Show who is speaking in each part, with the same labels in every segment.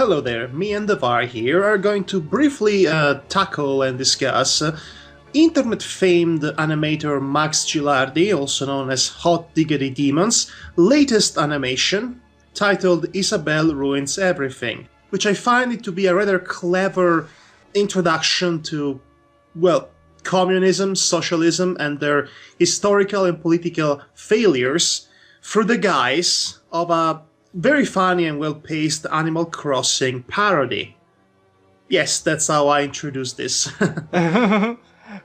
Speaker 1: hello there, me and Devar here are going to briefly tackle and discuss internet-famed animator Max Gilardi, also known as Hot Diggity Demons, latest animation titled Isabelle Ruins Everything, which I find it to be a rather clever introduction to, well, communism, socialism, and their historical and political failures through the guise of a very funny and well-paced Animal Crossing parody. Yes, that's how I introduce this.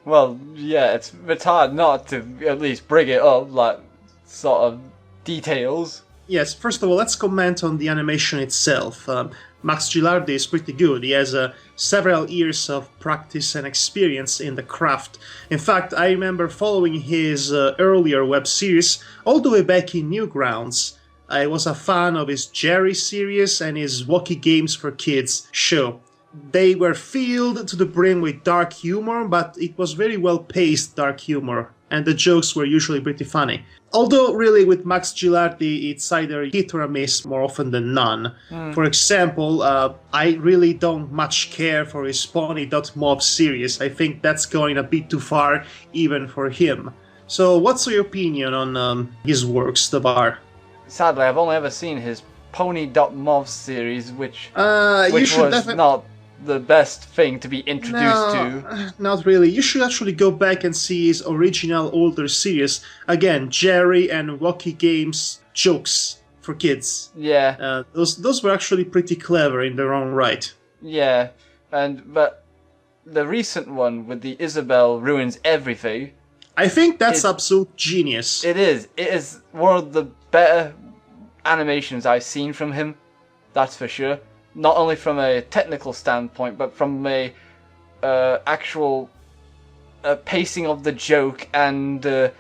Speaker 2: Well, yeah, it's hard not to at least bring it up, like, sort of details.
Speaker 1: Yes, first of all, let's comment on the animation itself. Max Gilardi is pretty good. He has several years of practice and experience in the craft. In fact, I remember following his earlier web series all the way back in Newgrounds. I was a fan of his Jerry series and his Wacky Games for Kids show. They were filled to the brim with dark humor, but it was very well-paced dark humor, and the jokes were usually pretty funny. Although, really, with Max Gilardi, it's either hit or a miss more often than none. For example, I really don't much care for his Pony.mov series. I think that's going a bit too far, even for him. So, what's your opinion on his works, Devar?
Speaker 2: Sadly, I've only ever seen his Pony.mov series, which was not the best thing to be introduced to.
Speaker 1: Not really. You should actually go back and see his original older series. Again, Jerry and Wacky Games jokes for kids.
Speaker 2: Yeah.
Speaker 1: Those were actually pretty clever in their own right.
Speaker 2: Yeah, but the recent one with the Isabelle Ruins Everything,
Speaker 1: I think that's absolute genius.
Speaker 2: It is. It is one of the better animations I've seen from him. That's for sure. Not only from a technical standpoint, but from a actual pacing of the joke and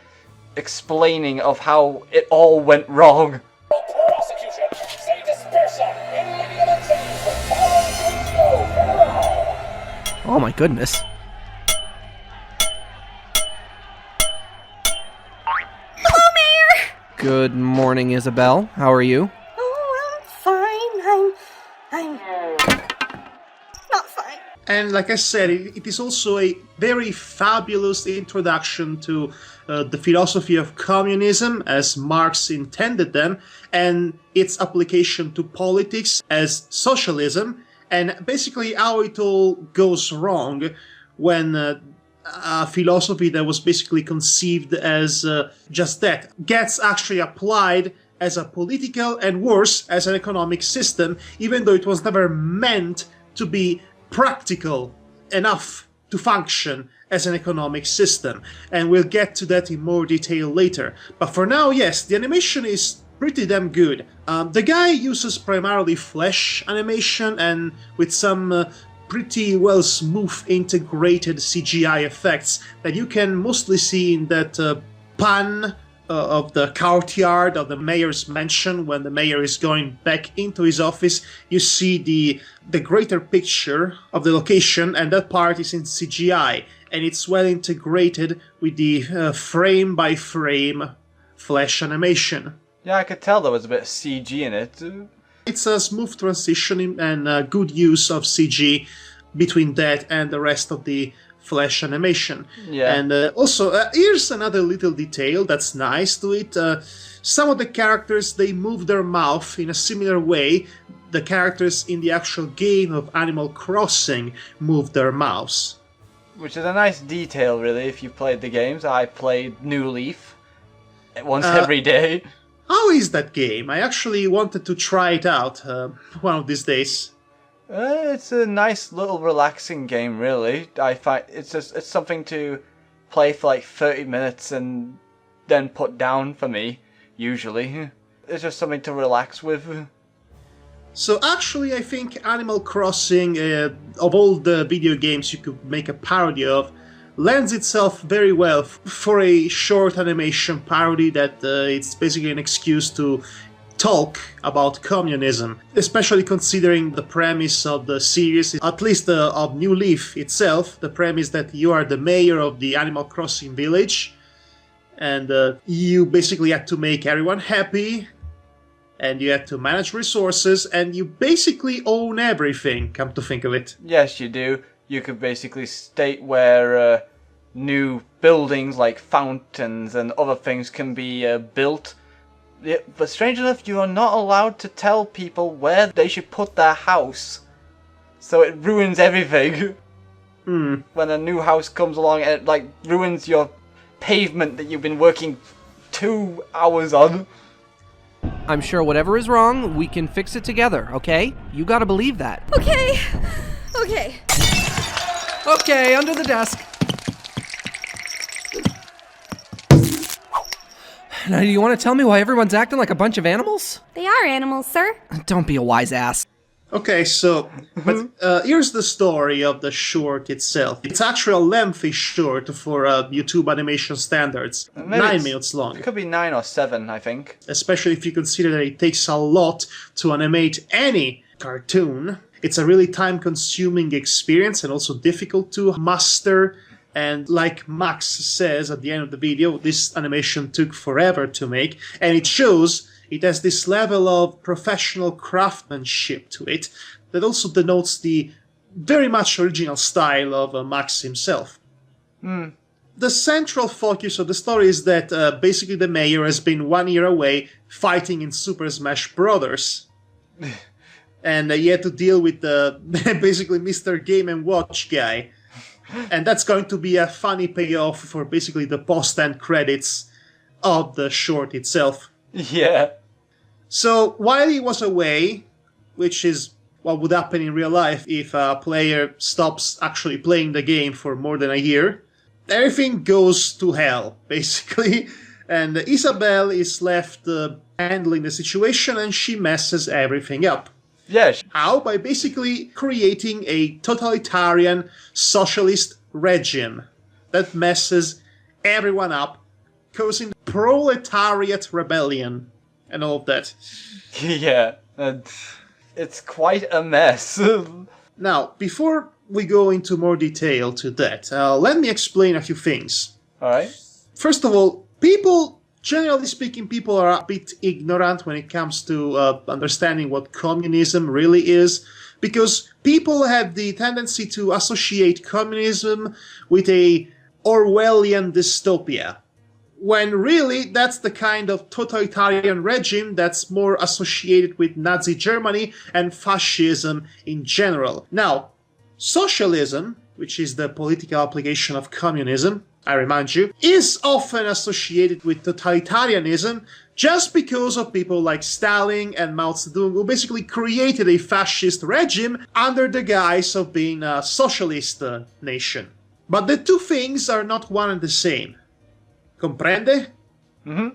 Speaker 2: explaining of how it all went wrong.
Speaker 3: Oh my goodness.
Speaker 4: Hello, Mayor!
Speaker 3: Good morning, Isabelle. How are you?
Speaker 4: Oh, I'm fine. I'm not fine.
Speaker 1: And like I said, it is also a very fabulous introduction to the philosophy of communism as Marx intended them, and its application to politics as socialism, and basically how it all goes wrong when a philosophy that was basically conceived as just that gets actually applied as a political and worse, as an economic system, even though it was never meant to be practical enough to function as an economic system. And we'll get to that in more detail later. But for now, yes, the animation is pretty damn good. The guy uses primarily flash animation and with some pretty well smooth integrated CGI effects that you can mostly see in that pan of the courtyard of the mayor's mansion. When the mayor is going back into his office, you see the greater picture of the location, and that part is in CGI, and it's well integrated with the frame by frame flash animation.
Speaker 2: Yeah, I could tell there was a bit of CG in it.
Speaker 1: It's a smooth transition and good use of CG between that and the rest of the flash animation.
Speaker 2: Yeah.
Speaker 1: And also, here's another little detail that's nice to it. Some of the characters, they move their mouth in a similar way the characters in the actual game of Animal Crossing move their mouths.
Speaker 2: Which is a nice detail, really, if you've played the games. I played New Leaf once every day.
Speaker 1: How is that game? I actually wanted to try it out one of these days.
Speaker 2: It's a nice little relaxing game, really. I find it's something to play for like 30 minutes and then put down for me, usually. It's just something to relax with.
Speaker 1: So actually, I think Animal Crossing, of all the video games you could make a parody of, lends itself very well for a short animation parody that it's basically an excuse to talk about communism, especially considering the premise of the series, at least of New Leaf itself, the premise that you are the mayor of the Animal Crossing village, and you basically had to make everyone happy, and you had to manage resources, and you basically own everything, come to think of it.
Speaker 2: Yes, you do. You could basically state where new buildings like fountains and other things can be built. Yeah, but strange enough, you are not allowed to tell people where they should put their house. So it ruins everything. When a new house comes along and it like ruins your pavement that you've been working 2 hours on.
Speaker 3: I'm sure whatever is wrong, we can fix it together, okay? You gotta believe that.
Speaker 4: Okay. Okay.
Speaker 3: Okay, under the desk. Now, do you want to tell me why everyone's acting like a bunch of animals?
Speaker 4: They are animals, sir.
Speaker 3: Don't be a wise ass.
Speaker 1: Okay, so, but here's the story of the short itself. It's actually a lengthy short for YouTube animation standards.
Speaker 2: Maybe
Speaker 1: 9 minutes long.
Speaker 2: It could be 9 or 7, I think.
Speaker 1: Especially if you consider that it takes a lot to animate any cartoon. It's a really time-consuming experience and also difficult to master. And like Max says at the end of the video, this animation took forever to make, and it shows it has this level of professional craftsmanship to it that also denotes the very much original style of Max himself. The central focus of the story is that basically the mayor has been 1 year away fighting in Super Smash Brothers. And he had to deal with basically Mr. Game & Watch guy. And that's going to be a funny payoff for basically the post-end credits of the short itself.
Speaker 2: Yeah.
Speaker 1: So while he was away, which is what would happen in real life if a player stops actually playing the game for more than a year, everything goes to hell, basically. And Isabelle is left handling the situation, and she messes everything up.
Speaker 2: Yes.
Speaker 1: How? By basically creating a totalitarian socialist regime that messes everyone up, causing proletariat rebellion and all of that.
Speaker 2: Yeah. It's quite a mess.
Speaker 1: Now, before we go into more detail to that, let me explain a few things.
Speaker 2: Alright.
Speaker 1: First of all, generally speaking, people are a bit ignorant when it comes to understanding what communism really is, because people have the tendency to associate communism with a Orwellian dystopia, when really that's the kind of totalitarian regime that's more associated with Nazi Germany and fascism in general. Now, socialism, which is the political application of communism, I remind you, is often associated with totalitarianism just because of people like Stalin and Mao Zedong, who basically created a fascist regime under the guise of being a socialist nation. But the two things are not one and the same. Comprende?
Speaker 2: Mm-hmm.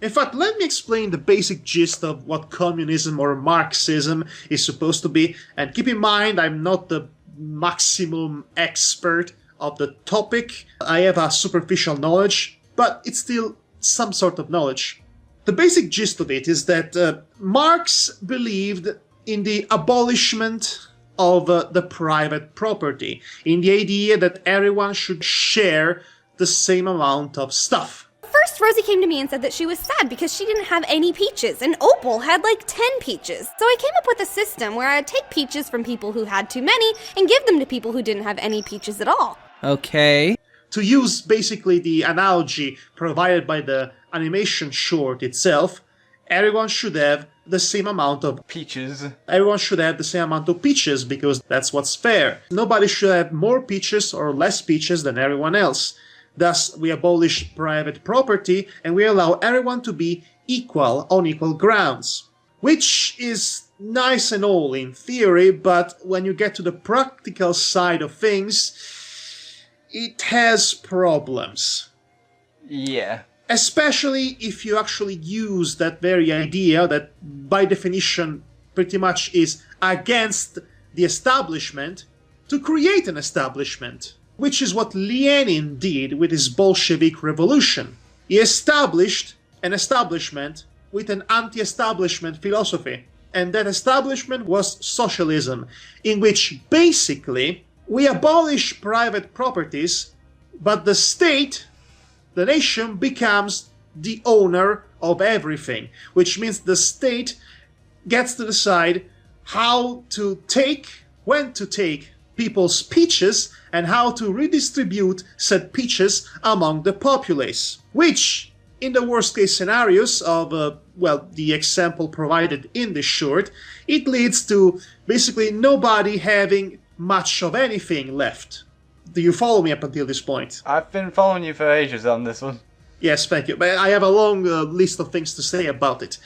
Speaker 1: In fact, let me explain the basic gist of what communism or Marxism is supposed to be, and keep in mind I'm not the maximum expert of the topic. I have a superficial knowledge, but it's still some sort of knowledge. The basic gist of it is that Marx believed in the abolishment of the private property, in the idea that everyone should share the same amount of stuff.
Speaker 4: First, Rosie came to me and said that she was sad because she didn't have any peaches, and Opal had like 10 peaches. So I came up with a system where I'd take peaches from people who had too many and give them to people who didn't have any peaches at all.
Speaker 3: Okay.
Speaker 1: To use basically the analogy provided by the animation short itself, everyone should have the same amount of
Speaker 2: Peaches.
Speaker 1: Everyone should have the same amount of peaches because that's what's fair. Nobody should have more peaches or less peaches than everyone else. Thus, we abolish private property and we allow everyone to be equal on equal grounds. Which is nice and all in theory, but when you get to the practical side of things, it has problems.
Speaker 2: Yeah.
Speaker 1: Especially if you actually use that very idea that by definition pretty much is against the establishment to create an establishment, which is what Lenin did with his Bolshevik revolution. He established an establishment with an anti-establishment philosophy, and that establishment was socialism, in which basically we abolish private properties, but the state, the nation, becomes the owner of everything, which means the state gets to decide how to take, when to take people's peaches and how to redistribute said peaches among the populace, which in the worst case scenarios of, the example provided in this short, it leads to basically nobody having much of anything left. Do you follow me up until this point?
Speaker 2: I've been following you for ages on this one.
Speaker 1: Yes, thank you. But I have a long list of things to say about it.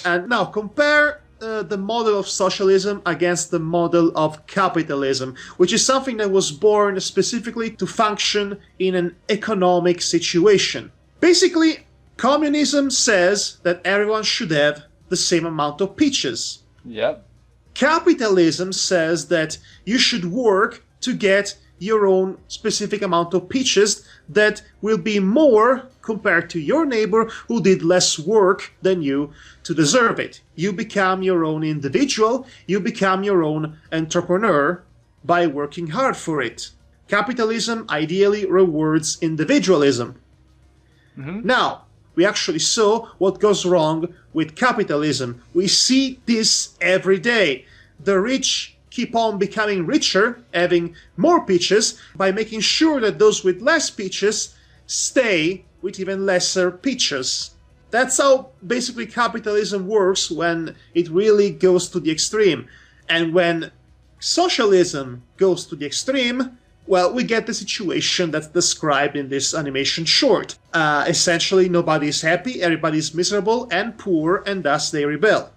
Speaker 1: And now compare the model of socialism against the model of capitalism, which is something that was born specifically to function in an economic situation. Basically, communism says that everyone should have the same amount of peaches.
Speaker 2: Yep.
Speaker 1: Capitalism says that you should work to get your own specific amount of peaches that will be more compared to your neighbor who did less work than you to deserve it. You become your own individual, you become your own entrepreneur by working hard for it. Capitalism ideally rewards individualism. Now, we actually saw what goes wrong with capitalism. We see this every day. The rich keep on becoming richer, having more peaches, by making sure that those with less peaches stay with even lesser peaches. That's how basically capitalism works when it really goes to the extreme. And when socialism goes to the extreme, well, we get the situation that's described in this animation short. Essentially, nobody's happy, everybody's miserable and poor, and thus they rebel.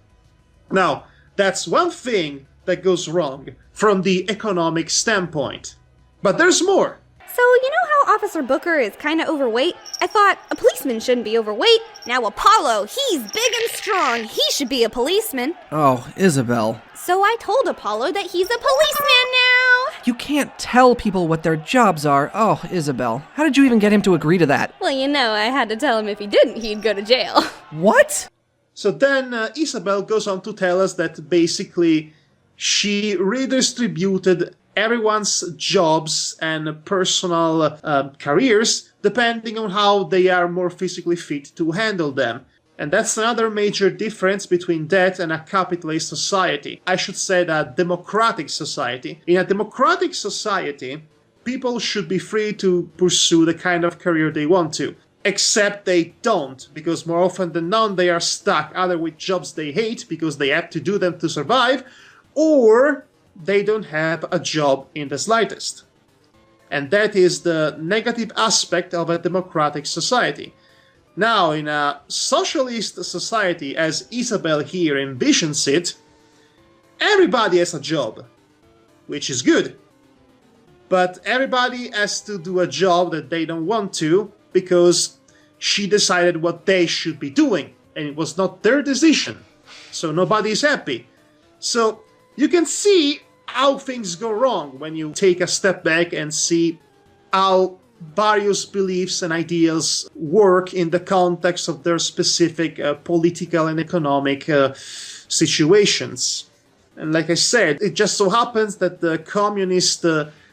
Speaker 1: Now, that's one thing that goes wrong from the economic standpoint. But there's more.
Speaker 4: So, you know how Officer Booker is kind of overweight? I thought a policeman shouldn't be overweight. Now Apollo, he's big and strong. He should be a policeman.
Speaker 3: Oh, Isabelle.
Speaker 4: So I told Apollo that he's a policeman now.
Speaker 3: You can't tell people what their jobs are. Oh, Isabelle, how did you even get him to agree to that?
Speaker 4: Well, you know, I had to tell him if he didn't, he'd go to jail.
Speaker 3: What?
Speaker 1: So then Isabelle goes on to tell us that basically she redistributed everyone's jobs and personal careers depending on how they are more physically fit to handle them. And that's another major difference between that and a capitalist society. I should say that democratic society. In a democratic society, people should be free to pursue the kind of career they want to. Except they don't, because more often than not they are stuck either with jobs they hate because they have to do them to survive, or they don't have a job in the slightest. And that is the negative aspect of a democratic society. Now, in a socialist society, as Isabelle here envisions it, everybody has a job, which is good. But everybody has to do a job that they don't want to because she decided what they should be doing, and it was not their decision. So nobody is happy. So you can see how things go wrong when you take a step back and see how various beliefs and ideals work in the context of their specific political and economic situations. And like I said, it just so happens that the communist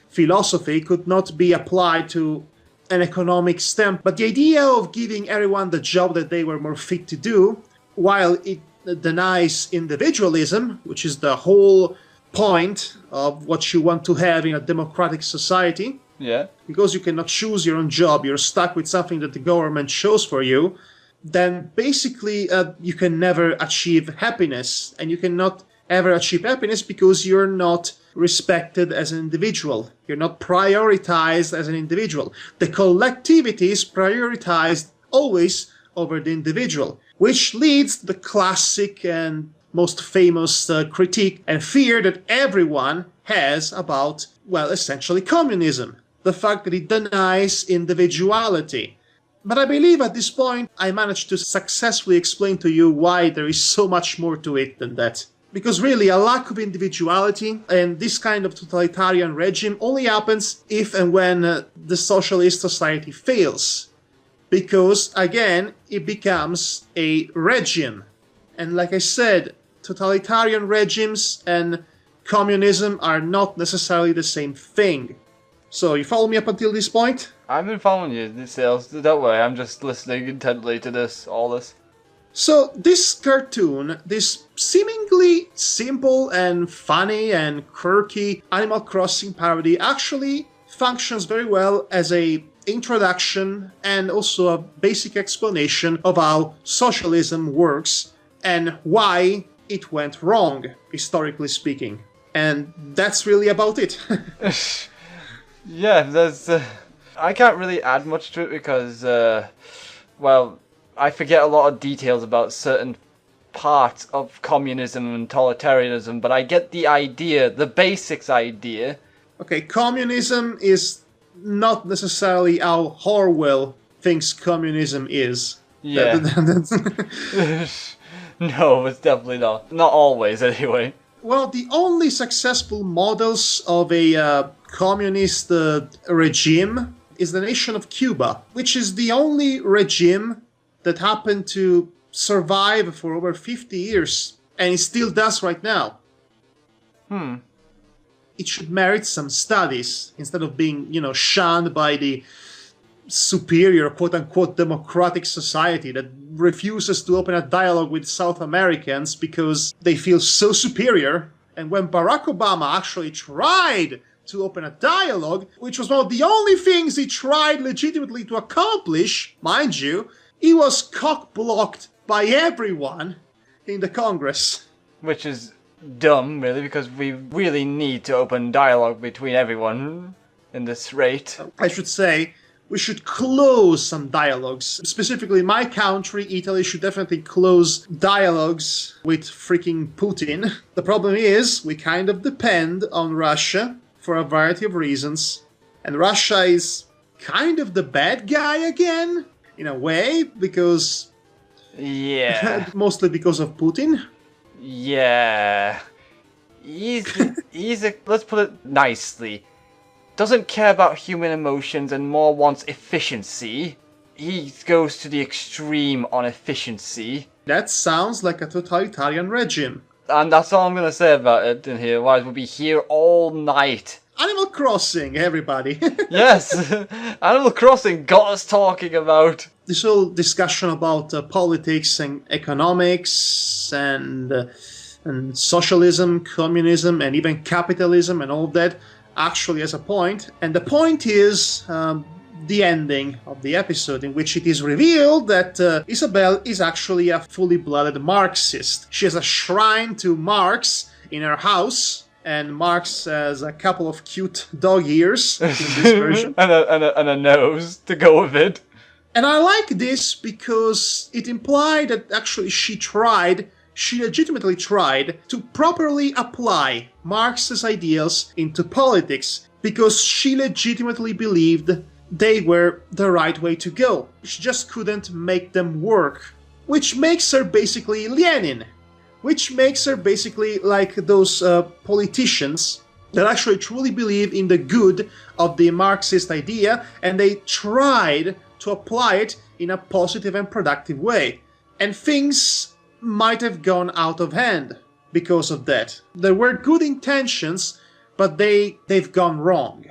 Speaker 1: philosophy could not be applied to an economic stamp, but the idea of giving everyone the job that they were more fit to do, while it denies individualism, which is the whole point of what you want to have in a democratic society.
Speaker 2: Yeah.
Speaker 1: Because you cannot choose your own job, you're stuck with something that the government chose for you, then basically you can never achieve happiness. And you cannot ever achieve happiness because you're not respected as an individual. You're not prioritized as an individual. The collectivity is prioritized always over the individual, which leads to the classic and most famous critique and fear that everyone has about, well, essentially communism. The fact that it denies individuality. But I believe at this point I managed to successfully explain to you why there is so much more to it than that. Because really, a lack of individuality and this kind of totalitarian regime only happens if and when the socialist society fails. Because, again, it becomes a regime. And like I said, totalitarian regimes and communism are not necessarily the same thing. So you follow me up until this point?
Speaker 2: I've been following you, Sales. Don't worry, I'm just listening intently to all this.
Speaker 1: So this cartoon, this seemingly simple and funny and quirky Animal Crossing parody actually functions very well as a introduction and also a basic explanation of how socialism works and why it went wrong, historically speaking. And that's really about it.
Speaker 2: Yeah, there's... I can't really add much to it because, well, I forget a lot of details about certain parts of communism and totalitarianism, but I get the idea, the basics idea.
Speaker 1: Okay, communism is not necessarily how Orwell thinks communism is.
Speaker 2: Yeah. No, it's definitely not. Not always, anyway.
Speaker 1: Well, the only successful models of a communist regime is the nation of Cuba, which is the only regime that happened to survive for over 50 years, and it still does right now. It should merit some studies, instead of being, shunned by the superior, quote-unquote, democratic society that refuses to open a dialogue with South Americans because they feel so superior. And when Barack Obama actually tried to open a dialogue, which was one of the only things he tried legitimately to accomplish, mind you, he was cock-blocked by everyone in the Congress.
Speaker 2: Which is dumb, really, because we really need to open dialogue between everyone in this rate.
Speaker 1: I should say, we should close some dialogues. Specifically, my country, Italy, should definitely close dialogues with freaking Putin. The problem is, we kind of depend on Russia for a variety of reasons. And Russia is kind of the bad guy again, in a way, because...
Speaker 2: Yeah.
Speaker 1: Mostly because of Putin.
Speaker 2: Yeah. He's a, let's put it nicely, doesn't care about human emotions and more wants efficiency. He goes to the extreme on efficiency.
Speaker 1: That sounds like a totalitarian regime.
Speaker 2: And that's all I'm going to say about it in here, otherwise we'll be here all night.
Speaker 1: Animal Crossing, everybody.
Speaker 2: Yes, Animal Crossing got us talking about.
Speaker 1: This whole discussion about politics and economics and socialism, communism, and even capitalism and all of that actually has a point. And the point is the ending of the episode, in which it is revealed that Isabelle is actually a fully blooded Marxist. She has a shrine to Marx in her house. And Marx has a couple of cute dog ears in this version.
Speaker 2: and a nose to go with it.
Speaker 1: And I like this because it implied that actually she legitimately tried to properly apply Marx's ideals into politics, because she legitimately believed they were the right way to go. She just couldn't make them work. Which makes her basically Lenin. Which makes her basically like those politicians that actually truly believe in the good of the Marxist idea, and they tried to apply it in a positive and productive way. And things might have gone out of hand because of that. There were good intentions, but they've gone wrong,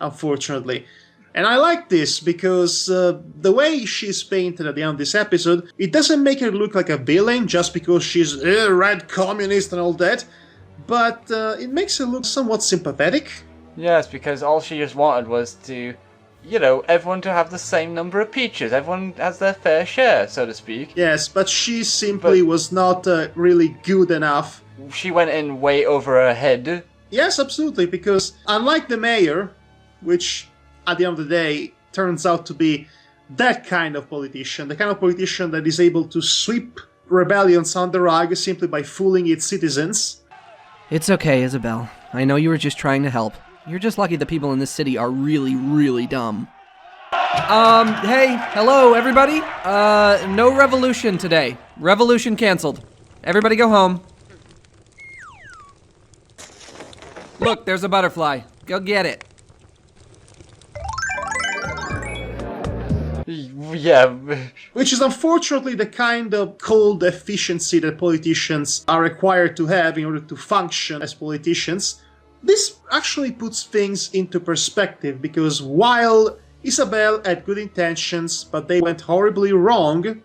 Speaker 1: unfortunately. And I like this because the way she's painted at the end of this episode, it doesn't make her look like a villain just because she's a red communist and all that, but it makes her look somewhat sympathetic.
Speaker 2: Yes, because all she just wanted was to, everyone to have the same number of peaches. Everyone has their fair share, so to speak.
Speaker 1: Yes, but she simply was not really good enough.
Speaker 2: She went in way over her head.
Speaker 1: Yes, absolutely, because unlike the mayor, which at the end of the day turns out to be that kind of politician, the kind of politician that is able to sweep rebellions on the rug simply by fooling its citizens.
Speaker 3: It's okay, Isabelle. I know you were just trying to help. You're just lucky the people in this city are really, really dumb. Hey, hello, everybody. No revolution today. Revolution canceled. Everybody go home. Look, there's a butterfly. Go get it.
Speaker 2: Yeah.
Speaker 1: Which is unfortunately the kind of cold efficiency that politicians are required to have in order to function as politicians. This actually puts things into perspective, because while Isabelle had good intentions, but they went horribly wrong,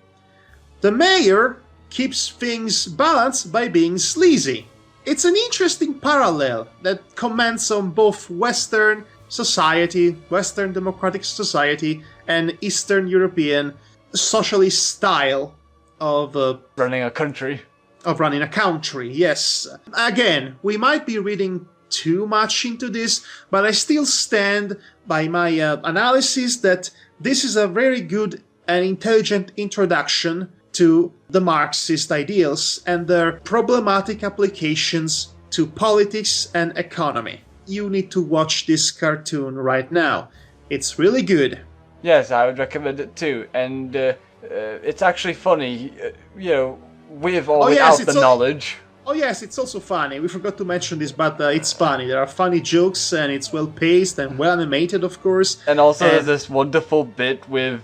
Speaker 1: the mayor keeps things balanced by being sleazy. It's an interesting parallel that comments on both Western society, Western democratic society, and Eastern European socialist style of
Speaker 2: running a country.
Speaker 1: Of running a country, yes. Again, we might be reading too much into this, but I still stand by my analysis that this is a very good and intelligent introduction to the Marxist ideals and their problematic applications to politics and economy. You need to watch this cartoon right now. It's really good.
Speaker 2: Yes, I would recommend it too. And it's actually funny, with or without the knowledge.
Speaker 1: Oh yes, it's also funny. We forgot to mention this, but it's funny. There are funny jokes, and it's well paced and well animated, of course.
Speaker 2: And also there's this wonderful bit with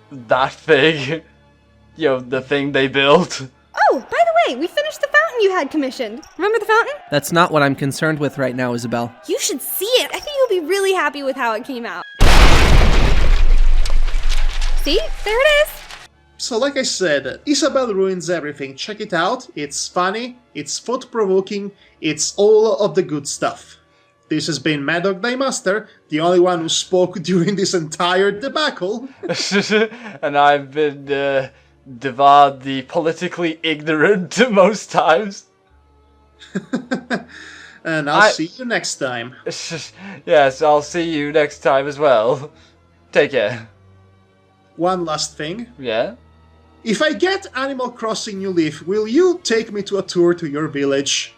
Speaker 2: that thing, the thing they built.
Speaker 4: Oh, by the way, we finished the fountain you had commissioned. Remember the fountain?
Speaker 3: That's not what I'm concerned with right now, Isabelle.
Speaker 4: You should see it. I think you'll be really happy with how it came out. See? There it is.
Speaker 1: So like I said, Isabelle ruins everything. Check it out. It's funny, it's thought-provoking, it's all of the good stuff. This has been Madhog the Master, the only one who spoke during this entire debacle.
Speaker 2: And I've been Devad the politically ignorant most times.
Speaker 1: And I'll see you next time.
Speaker 2: Yes, I'll see you next time as well. Take care.
Speaker 1: One last thing.
Speaker 2: Yeah?
Speaker 1: If I get Animal Crossing New Leaf, will you take me to a tour to your village?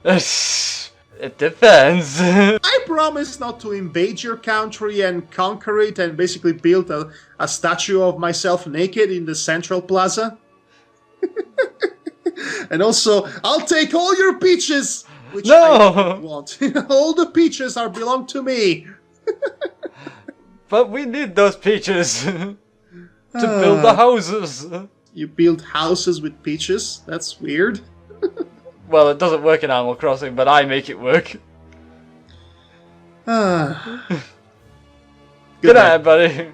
Speaker 2: It depends.
Speaker 1: I promise not to invade your country and conquer it and basically build a statue of myself naked in the central plaza. And also, I'll take all your peaches! Which I don't want. All the peaches belong to me.
Speaker 2: But we need those peaches to build the houses.
Speaker 1: You build houses with peaches? That's weird.
Speaker 2: Well, it doesn't work in Animal Crossing, but I make it work.
Speaker 1: Good
Speaker 2: night, buddy.